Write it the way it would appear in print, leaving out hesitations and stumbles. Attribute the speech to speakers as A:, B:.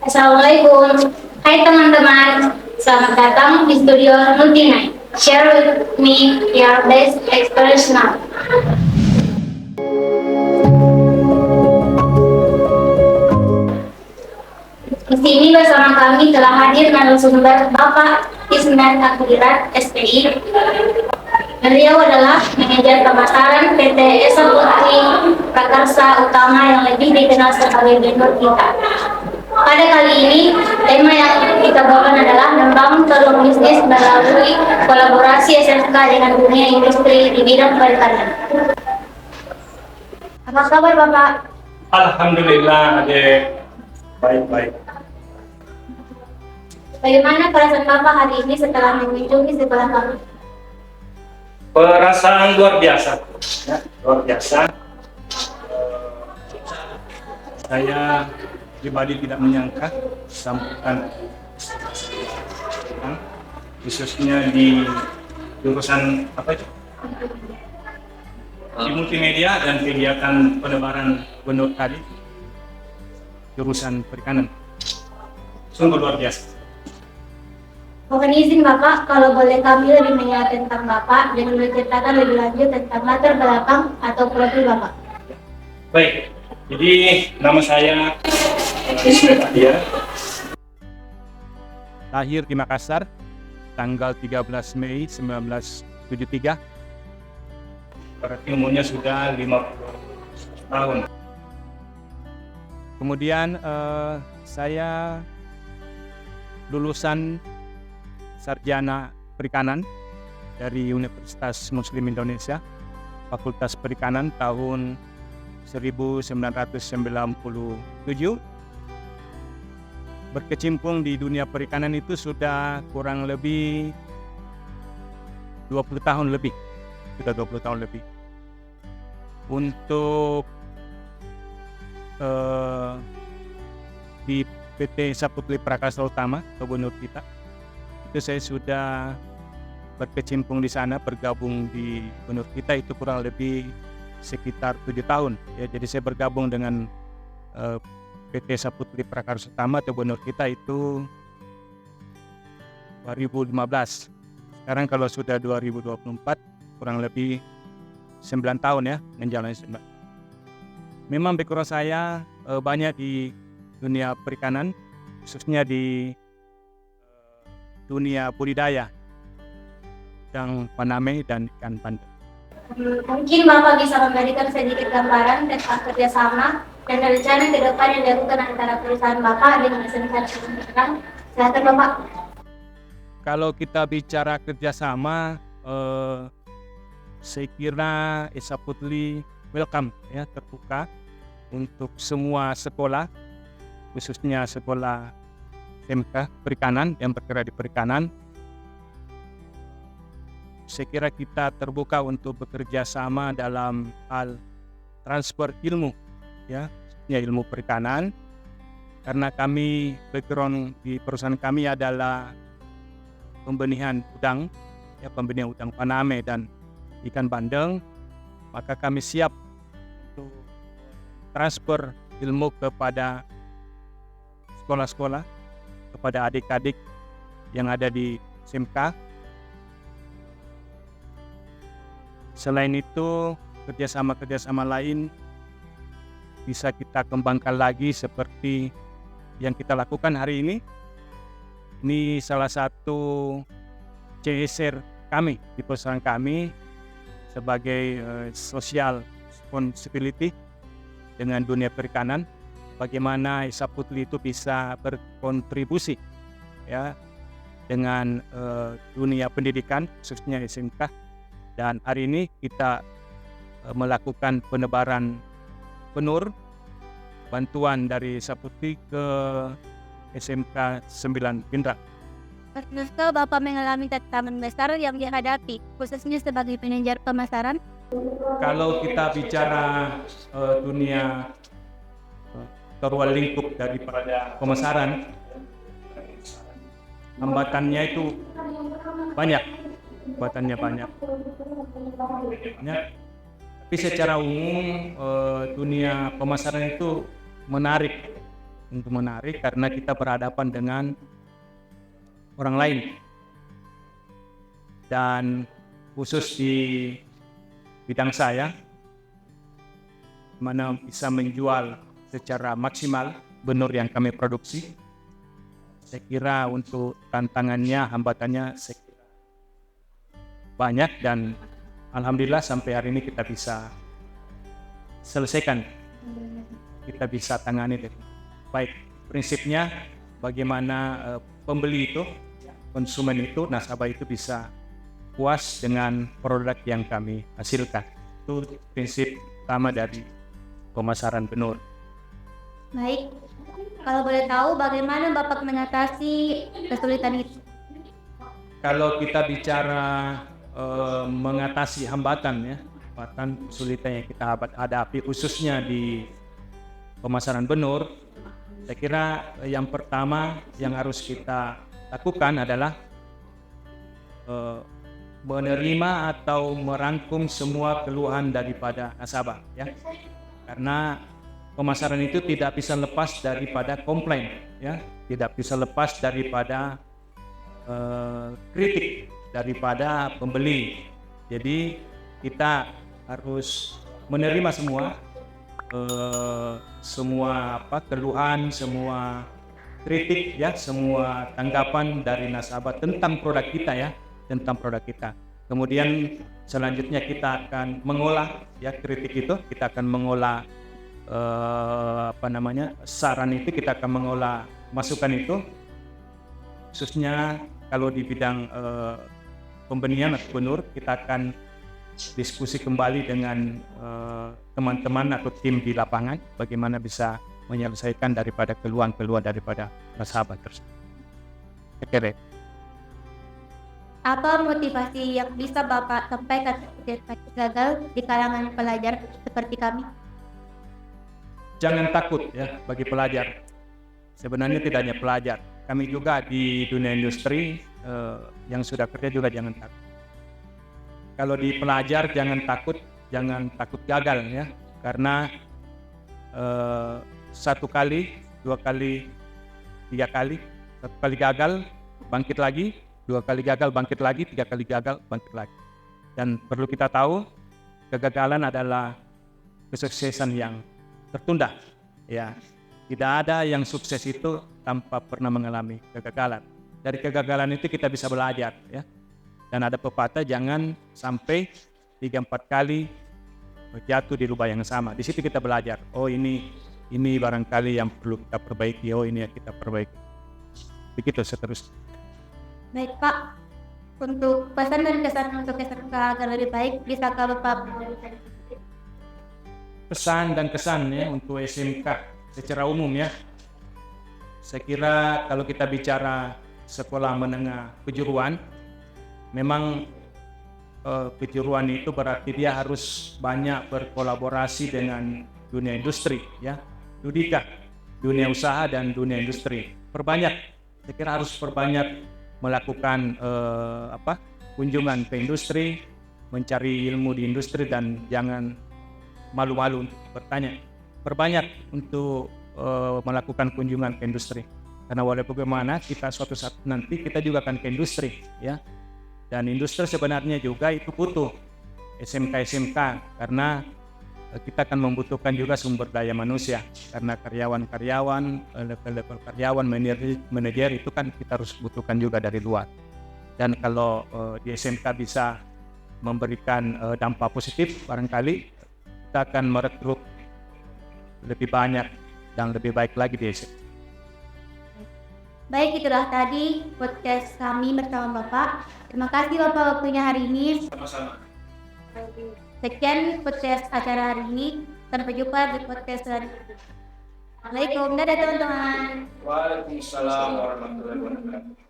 A: Assalamualaikum. Hai teman-teman, selamat datang di studio Multinight. Share with me your best experience now. Di sini bersama kami telah hadir narasumber Bapak Ismet Akhirat SPI. Beliau adalah manajer pemasaran PT Esa Putri Prakarsa Utama yang lebih dikenal sebagai vendor kita. Pada kali ini, tema yang kita bawakan adalah membangun peluang bisnis melalui kolaborasi SMK dengan dunia industri di bidang perikanan. Apa kabar Bapak?
B: Alhamdulillah, Adek. Baik-baik.
A: Bagaimana perasaan Bapak hari ini setelah mengunjungi sekolah kami?
B: Perasaan luar biasa, ya, luar biasa. Saya pribadi tidak menyangka sambutan khususnya di jurusan apa itu? Di multimedia dan kegiatan penebaran benur tadi jurusan perikanan. Sungguh luar biasa.
A: Mohon izin Bapak, kalau boleh kami lebih mengenal tentang Bapak dan menceritakan lebih lanjut tentang latar belakang atau profil Bapak.
B: Baik, jadi nama saya Ismet Akhirat. Lahir di Makassar, tanggal 13 Mei 1973. Berarti umurnya sudah 50 tahun. Kemudian saya lulusan sarjana perikanan dari Universitas Muslim Indonesia, Fakultas Perikanan tahun 1997. Berkecimpung di dunia perikanan itu sudah kurang lebih 20 tahun lebih. Sudah 20 tahun lebih. Untuk di PT Esa Putri Prakarsa Utama atau benur kita, itu saya sudah berkecimpung di sana, bergabung di benur kita itu kurang lebih sekitar 7 tahun. Ya, jadi saya bergabung dengan PT Esa Putri Prakarsa Utama atau benur kita itu 2015. Sekarang kalau sudah 2024 kurang lebih 9 tahun ya, menjalani 9. Memang background saya banyak di dunia perikanan, khususnya di dunia budidaya udang faname dan ikan bandeng.
A: Mungkin Bapak bisa memberikan sedikit gambaran tentang kerjasama dan rencana ke depan yang dilakukan antara perusahaan Bapak dengan SMK sekarang. Silakan Bapak.
B: Kalau kita bicara kerjasama, saya kira Esa Putri welcome ya, terbuka untuk semua sekolah, khususnya sekolah SMK perikanan yang bergerak di perikanan. Saya kira kita terbuka untuk bekerja sama dalam hal transfer ilmu, ya ilmu perikanan. Karena kami background di perusahaan kami adalah pembenihan udang, ya pembenihan udang faname dan ikan bandeng, maka kami siap untuk transfer ilmu kepada sekolah-sekolah, kepada adik-adik yang ada di SMK. Selain itu, kerjasama-kerjasama lain bisa kita kembangkan lagi seperti yang kita lakukan hari ini. Ini salah satu CSR kami di perusahaan kami sebagai social responsibility dengan dunia perikanan. Bagaimana Esa Putri itu bisa berkontribusi ya dengan dunia pendidikan khususnya SMK. Dan hari ini kita melakukan penebaran benur bantuan dari Esa Putri ke SMK 9 Pindrang.
C: Pernahkah Bapak mengalami tantangan besar yang dihadapi, khususnya sebagai manajer pemasaran?
B: Kalau kita bicara dunia ruang lingkup daripada pemasaran, hambatannya itu banyak. Tapi secara umum dunia pemasaran itu menarik untuk menarik karena kita berhadapan dengan orang lain. Dan khusus di bidang saya, mana bisa menjual secara maksimal benur yang kami produksi. Saya kira untuk tantangannya, hambatannya saya kira banyak dan alhamdulillah sampai hari ini kita bisa selesaikan, kita bisa tangani dengan baik. Prinsipnya bagaimana pembeli itu, konsumen itu, nasabah itu bisa puas dengan produk yang kami hasilkan. Itu prinsip utama dari pemasaran benur.
C: Baik, kalau boleh tahu bagaimana Bapak mengatasi kesulitan itu?
B: Kalau kita bicara mengatasi hambatan ya, hambatan kesulitan yang kita hadapi khususnya di pemasaran benur, saya kira yang pertama yang harus kita lakukan adalah menerima atau merangkum semua keluhan daripada nasabah ya. Karena pemasaran itu tidak bisa lepas daripada komplain ya, tidak bisa lepas daripada kritik daripada pembeli. Jadi kita harus menerima semua keluhan, semua kritik ya, semua tanggapan dari nasabah tentang produk kita ya, tentang produk kita. Kemudian selanjutnya kita akan mengolah ya kritik itu, kita akan mengolah saran itu, kita akan mengolah masukan itu, khususnya kalau di bidang pembenihan atau benur, kita akan diskusi kembali dengan teman-teman atau tim di lapangan bagaimana bisa menyelesaikan daripada keluhan-keluhan daripada nasabah tersebut. Oke.
C: Apa motivasi yang bisa Bapak sampaikan ketika gagal di kalangan pelajar seperti kami?
B: Jangan takut ya bagi pelajar. Sebenarnya tidak hanya pelajar, kami juga di dunia industri yang sudah kerja juga jangan takut. Kalau di pelajar jangan takut gagal ya, karena satu kali, dua kali, tiga kali, satu kali gagal bangkit lagi, dua kali gagal bangkit lagi, tiga kali gagal bangkit lagi. Dan perlu kita tahu kegagalan adalah kesuksesan yang tertunda ya. Tidak ada yang sukses itu tanpa pernah mengalami kegagalan. Dari kegagalan itu kita bisa belajar ya. Dan ada pepatah jangan sampai 3-4 kali jatuh di lubang yang sama. Di situ kita belajar. Oh ini barangkali yang perlu kita perbaiki. Oh ini yang kita perbaiki. Begitu seterusnya.
C: Baik Pak, untuk pesan dan kesan untuk SMK agar lebih baik, bisakah Bapak?
B: Pesan dan kesan ya untuk SMK secara umum ya. Saya kira kalau kita bicara sekolah menengah kejuruan, memang kejuruan itu berarti dia harus banyak berkolaborasi dengan dunia industri ya, dunia usaha dan dunia industri. Saya kira harus perbanyak melakukan kunjungan ke industri, mencari ilmu di industri dan jangan malu-malu untuk bertanya. Perbanyak untuk melakukan kunjungan ke industri. Karena walaupun bagaimana kita suatu saat nanti kita juga akan ke industri ya. Dan industri sebenarnya juga itu butuh SMK karena kita akan membutuhkan juga sumber daya manusia. Karena karyawan-karyawan, level karyawan, manajer itu kan kita harus butuhkan juga dari luar. Dan kalau di SMK bisa memberikan dampak positif, barangkali kita akan merekrut lebih banyak dan lebih baik lagi di SMK.
C: Baik, itulah tadi podcast kami bersama Bapak. Terima kasih Bapak waktunya hari ini.
B: Sama-sama.
C: Sekian podcast acara hari ini. Sampai jumpa di podcast selanjutnya. Assalamualaikum, dadah teman-teman.
B: Waalaikumsalam warahmatullahi wabarakatuh.